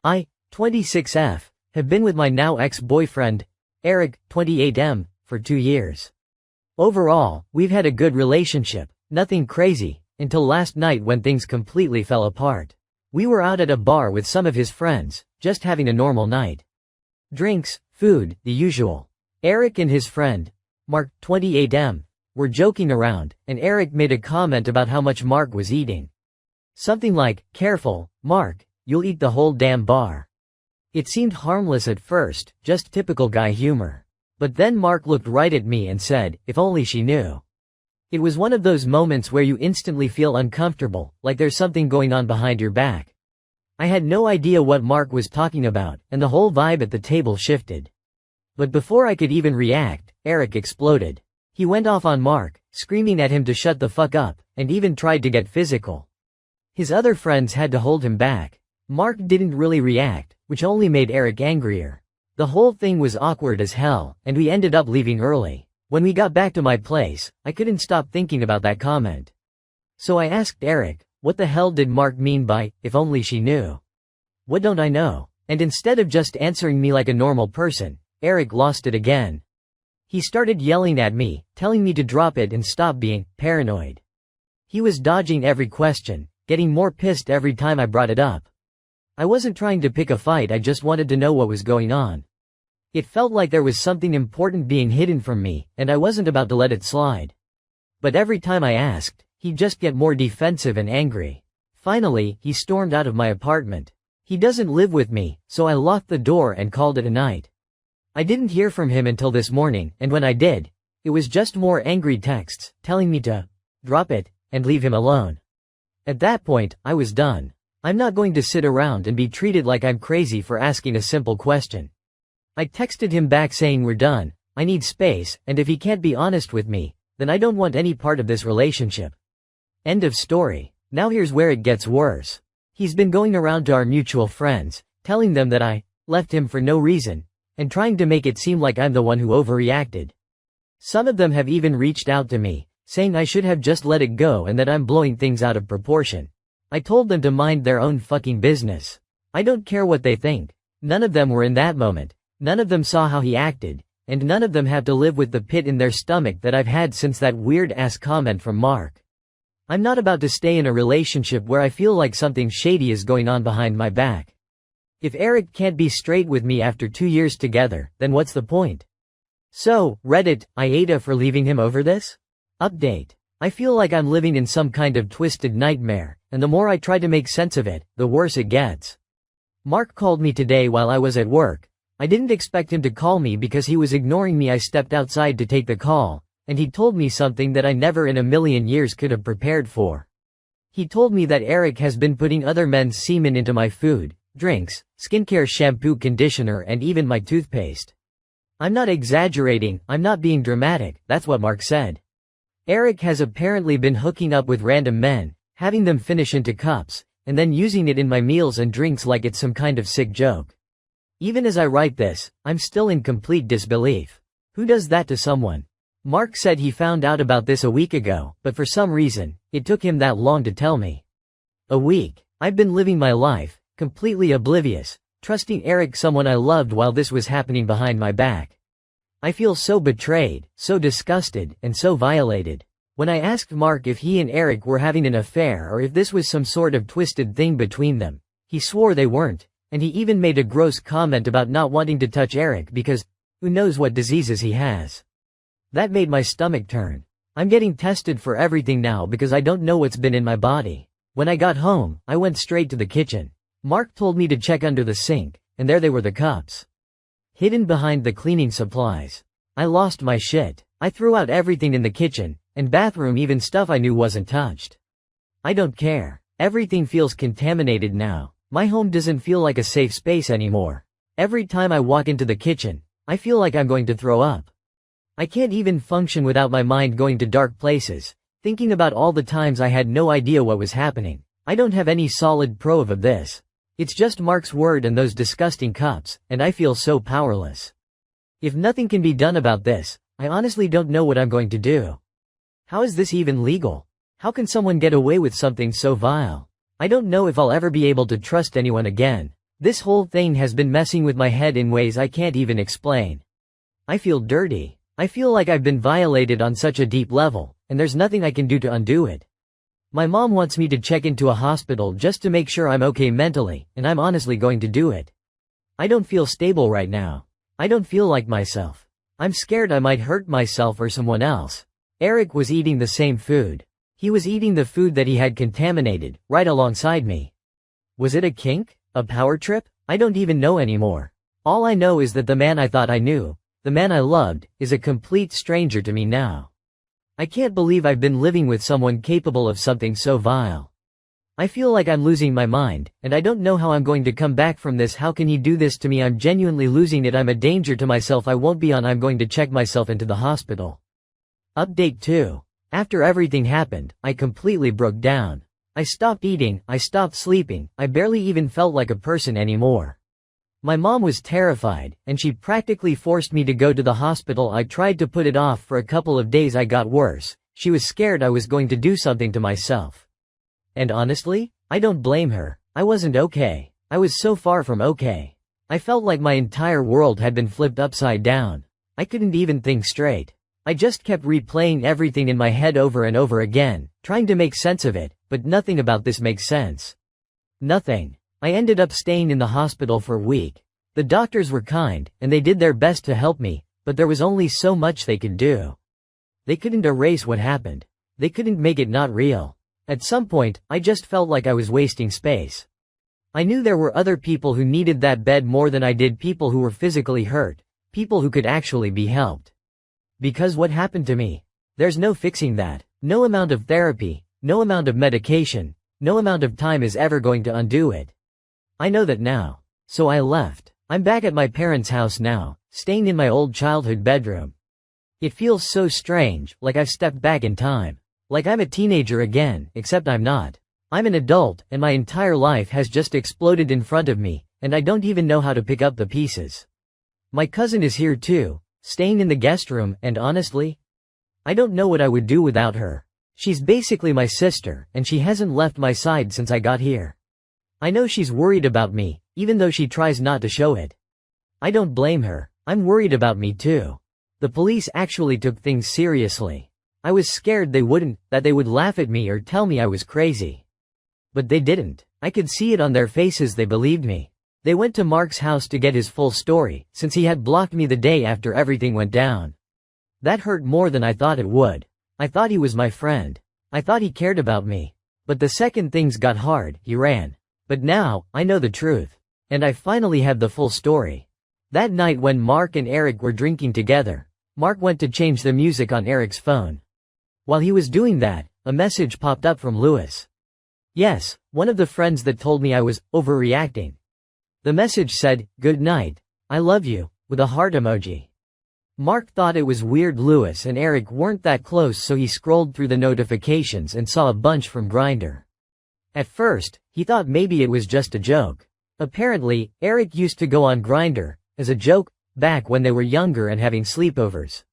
I, 26F, have been with my now ex-boyfriend, Eric, 28M, for 2 years. Overall, we've had a good relationship, nothing crazy, until last night when things completely fell apart. We were out at a bar with some of his friends, just having a normal night. Drinks, food, the usual. Eric and his friend, Mark, 28M, were joking around, and Eric made a comment about how much Mark was eating. Something like, "Careful, Mark, you'll eat the whole damn bar." It seemed harmless at first, just typical guy humor. But then Mark looked right at me and said, "If only she knew." It was one of those moments where you instantly feel uncomfortable, like there's something going on behind your back. I had no idea what Mark was talking about, and the whole vibe at the table shifted. But before I could even react, Eric exploded. He went off on Mark, screaming at him to shut the fuck up, and even tried to get physical. His other friends had to hold him back. Mark didn't really react, which only made Eric angrier. The whole thing was awkward as hell, and we ended up leaving early. When we got back to my place, I couldn't stop thinking about that comment. So I asked Eric, what the hell did Mark mean by, "if only she knew"? What don't I know? And instead of just answering me like a normal person, Eric lost it again. He started yelling at me, telling me to drop it and stop being paranoid. He was dodging every question, getting more pissed every time I brought it up. I wasn't trying to pick a fight, I just wanted to know what was going on. It felt like there was something important being hidden from me, and I wasn't about to let it slide. But every time I asked, he'd just get more defensive and angry. Finally, he stormed out of my apartment. He doesn't live with me, so I locked the door and called it a night. I didn't hear from him until this morning, and when I did, it was just more angry texts, telling me to drop it and leave him alone. At that point, I was done. I'm not going to sit around and be treated like I'm crazy for asking a simple question. I texted him back saying we're done, I need space, and if he can't be honest with me, then I don't want any part of this relationship. End of story. Now here's where it gets worse. He's been going around to our mutual friends, telling them that I left him for no reason, and trying to make it seem like I'm the one who overreacted. Some of them have even reached out to me, saying I should have just let it go and that I'm blowing things out of proportion. I told them to mind their own fucking business. I don't care what they think. None of them were in that moment. None of them saw how he acted, and none of them have to live with the pit in their stomach that I've had since that weird-ass comment from Mark. I'm not about to stay in a relationship where I feel like something shady is going on behind my back. If Eric can't be straight with me after 2 years together, then what's the point? So, Reddit, AITA for leaving him over this? Update. I feel like I'm living in some kind of twisted nightmare, and the more I try to make sense of it, the worse it gets. Mark called me today while I was at work. I didn't expect him to call me because he was ignoring me. I stepped outside to take the call, and he told me something that I never in a million years could have prepared for. He told me that Eric has been putting other men's semen into my food, drinks, skincare, shampoo, conditioner, and even my toothpaste. I'm not exaggerating, I'm not being dramatic, that's what Mark said. Eric has apparently been hooking up with random men, having them finish into cups, and then using it in my meals and drinks like it's some kind of sick joke. Even as I write this, I'm still in complete disbelief. Who does that to someone? Mark said he found out about this a week ago, but for some reason, it took him that long to tell me. A week. I've been living my life, completely oblivious, trusting Eric, someone I loved, while this was happening behind my back. I feel so betrayed, so disgusted, and so violated. When I asked Mark if he and Eric were having an affair or if this was some sort of twisted thing between them, he swore they weren't, and he even made a gross comment about not wanting to touch Eric because, who knows what diseases he has. That made my stomach turn. I'm getting tested for everything now because I don't know what's been in my body. When I got home, I went straight to the kitchen. Mark told me to check under the sink, and there they were, the cups. Hidden behind the cleaning supplies. I lost my shit. I threw out everything in the kitchen and bathroom, even stuff I knew wasn't touched. I don't care. Everything feels contaminated now. My home doesn't feel like a safe space anymore. Every time I walk into the kitchen, I feel like I'm going to throw up. I can't even function without my mind going to dark places, thinking about all the times I had no idea what was happening. I don't have any solid proof of this. It's just Mark's word and those disgusting cups, and I feel so powerless. If nothing can be done about this, I honestly don't know what I'm going to do. How is this even legal? How can someone get away with something so vile? I don't know if I'll ever be able to trust anyone again. This whole thing has been messing with my head in ways I can't even explain. I feel dirty. I feel like I've been violated on such a deep level, and there's nothing I can do to undo it. My mom wants me to check into a hospital just to make sure I'm okay mentally, and I'm honestly going to do it. I don't feel stable right now. I don't feel like myself. I'm scared I might hurt myself or someone else. Eric was eating the same food. He was eating the food that he had contaminated, right alongside me. Was it a kink? A power trip? I don't even know anymore. All I know is that the man I thought I knew, the man I loved, is a complete stranger to me now. I can't believe I've been living with someone capable of something so vile. I feel like I'm losing my mind, and I don't know how I'm going to come back from this. How can he do this to me? I'm genuinely losing it. I'm a danger to myself. I won't be on. I'm going to check myself into the hospital. Update 2. After everything happened, I completely broke down. I stopped eating, I stopped sleeping, I barely even felt like a person anymore. My mom was terrified, and she practically forced me to go to the hospital. I tried to put it off for a couple of days. I got worse. She was scared I was going to do something to myself. And honestly, I don't blame her. I wasn't okay. I was so far from okay. I felt like my entire world had been flipped upside down. I couldn't even think straight. I just kept replaying everything in my head over and over again, trying to make sense of it, but nothing about this makes sense. Nothing. I ended up staying in the hospital for a week. The doctors were kind, and they did their best to help me, but there was only so much they could do. They couldn't erase what happened. They couldn't make it not real. At some point, I just felt like I was wasting space. I knew there were other people who needed that bed more than I did, people who were physically hurt, people who could actually be helped. Because what happened to me? There's no fixing that. No amount of therapy, no amount of medication, no amount of time is ever going to undo it. I know that now. So I left. I'm back at my parents' house now, staying in my old childhood bedroom. It feels so strange, like I've stepped back in time. Like I'm a teenager again, except I'm not. I'm an adult, and my entire life has just exploded in front of me, and I don't even know how to pick up the pieces. My cousin is here too, staying in the guest room, and honestly, I don't know what I would do without her. She's basically my sister, and she hasn't left my side since I got here. I know she's worried about me, even though she tries not to show it. I don't blame her. I'm worried about me too. The police actually took things seriously. I was scared they wouldn't, that they would laugh at me or tell me I was crazy. But they didn't. I could see it on their faces. They believed me. They went to Mark's house to get his full story, since he had blocked me the day after everything went down. That hurt more than I thought it would. I thought he was my friend. I thought he cared about me. But the second things got hard, he ran. But now, I know the truth. And I finally have the full story. That night when Mark and Eric were drinking together, Mark went to change the music on Eric's phone. While he was doing that, a message popped up from Lewis. Yes, one of the friends that told me I was overreacting. The message said, "Good night. I love you," with a heart emoji. Mark thought it was weird. Lewis and Eric weren't that close, so he scrolled through the notifications and saw a bunch from Grindr. At first, he thought maybe it was just a joke. Apparently, Eric used to go on Grindr, as a joke, back when they were younger and having sleepovers.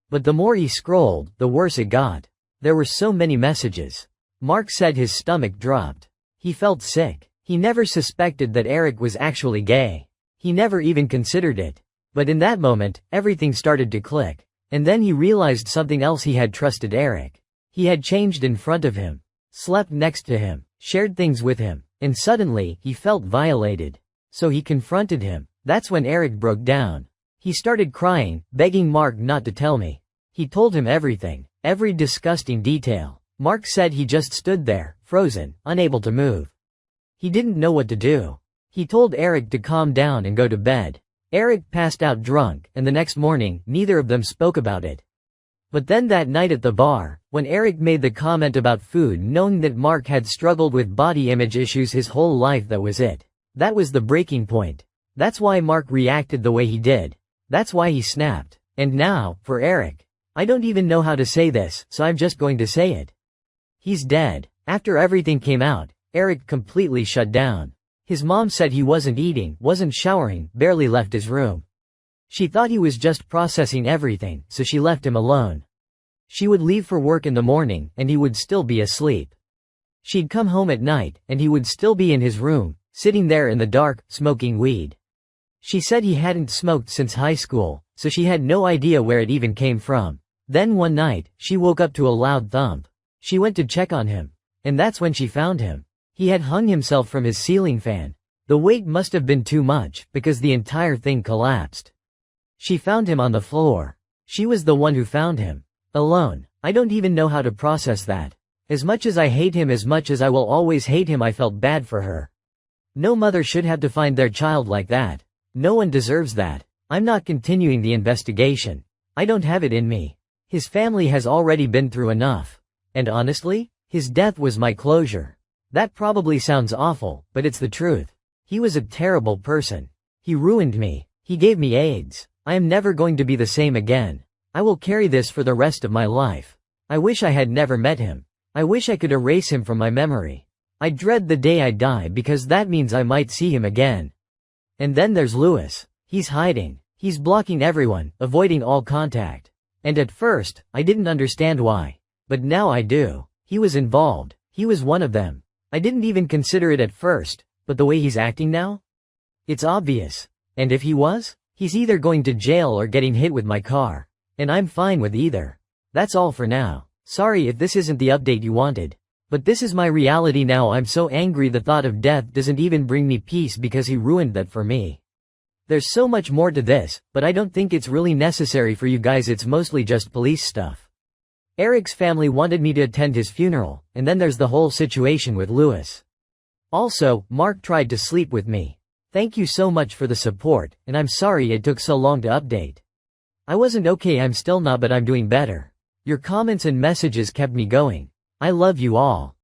But the more he scrolled, the worse it got. There were so many messages. Mark said his stomach dropped. He felt sick. He never suspected that Eric was actually gay. He never even considered it. But in that moment, everything started to click. And then he realized something else. He had trusted Eric. He had changed in front of him, slept next to him, shared things with him, and suddenly, he felt violated. So he confronted him. That's when Eric broke down. He started crying, begging Mark not to tell me. He told him everything, every disgusting detail. Mark said he just stood there, frozen, unable to move. He didn't know what to do. He told Eric to calm down and go to bed. Eric passed out drunk, and the next morning, neither of them spoke about it. But then that night at the bar, when Eric made the comment about food, knowing that Mark had struggled with body image issues his whole life, that was it. That was the breaking point. That's why Mark reacted the way he did. That's why he snapped. And now, for Eric. I don't even know how to say this, so I'm just going to say it. He's dead. After everything came out, Eric completely shut down. His mom said he wasn't eating, wasn't showering, barely left his room. She thought he was just processing everything, so she left him alone. She would leave for work in the morning, and he would still be asleep. She'd come home at night, and he would still be in his room, sitting there in the dark, smoking weed. She said he hadn't smoked since high school, so she had no idea where it even came from. Then one night, she woke up to a loud thump. She went to check on him. And that's when she found him. He had hung himself from his ceiling fan. The weight must have been too much, because the entire thing collapsed. She found him on the floor. She was the one who found him. Alone. I don't even know how to process that. As much as I hate him, as much as I will always hate him, I felt bad for her. No mother should have to find their child like that. No one deserves that. I'm not continuing the investigation. I don't have it in me. His family has already been through enough. And honestly, his death was my closure. That probably sounds awful, but it's the truth. He was a terrible person. He ruined me. He gave me AIDS. I am never going to be the same again. I will carry this for the rest of my life. I wish I had never met him. I wish I could erase him from my memory. I dread the day I die because that means I might see him again. And then there's Lewis. He's hiding. He's blocking everyone, avoiding all contact. And at first, I didn't understand why. But now I do. He was involved. He was one of them. I didn't even consider it at first, but the way he's acting now? It's obvious. And if he was? He's either going to jail or getting hit with my car. And I'm fine with either. That's all for now. Sorry if this isn't the update you wanted. But this is my reality now. I'm so angry the thought of death doesn't even bring me peace because he ruined that for me. There's so much more to this, but I don't think it's really necessary for you guys. It's mostly just police stuff. Eric's family wanted me to attend his funeral, and then there's the whole situation with Lewis. Also, Mark tried to sleep with me. Thank you so much for the support, and I'm sorry it took so long to update. I wasn't okay, I'm still not, but I'm doing better. Your comments and messages kept me going. I love you all.